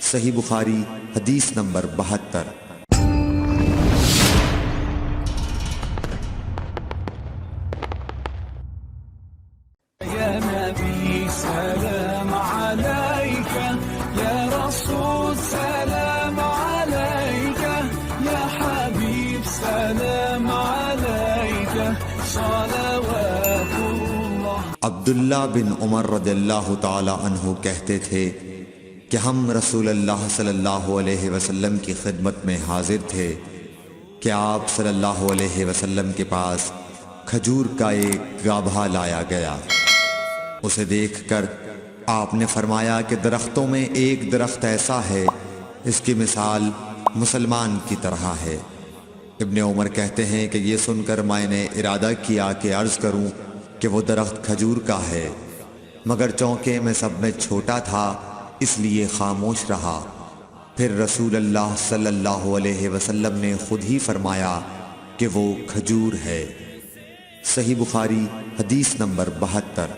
सही बुखारी हदीस नंबर 72। या नबी सलाम अलैका, या रसूल सलाम अलैका, या हबीब सलाम अलैका, सलावतुल्लाह। अब्दुल्ला बिन उमर रज़ियल्लाहु ताला अन्हु कहते थे कि हम रसूलुल्लाह सल्लल्लाहु अलैहि वसल्लम की खिदमत में हाजिर थे कि आप सल्लल्लाहु अलैहि वसल्लम के पास खजूर का एक गाभा लाया गया। उसे देखकर आपने फरमाया कि दरख्तों में एक दरख्त ऐसा है, इसकी मिसाल मुसलमान की तरह है। इब्ने उमर कहते हैं कि ये सुनकर मैंने इरादा किया कि अर्ज़ करूं कि वो दरख्त खजूर का है, मगर चौंके में सब में छोटा था इसलिए खामोश रहा। फिर रसूलुल्लाह सल्लल्लाहु अलैहि वसल्लम ने खुद ही फरमाया कि वो खजूर है। सही बुखारी हदीस नंबर 72।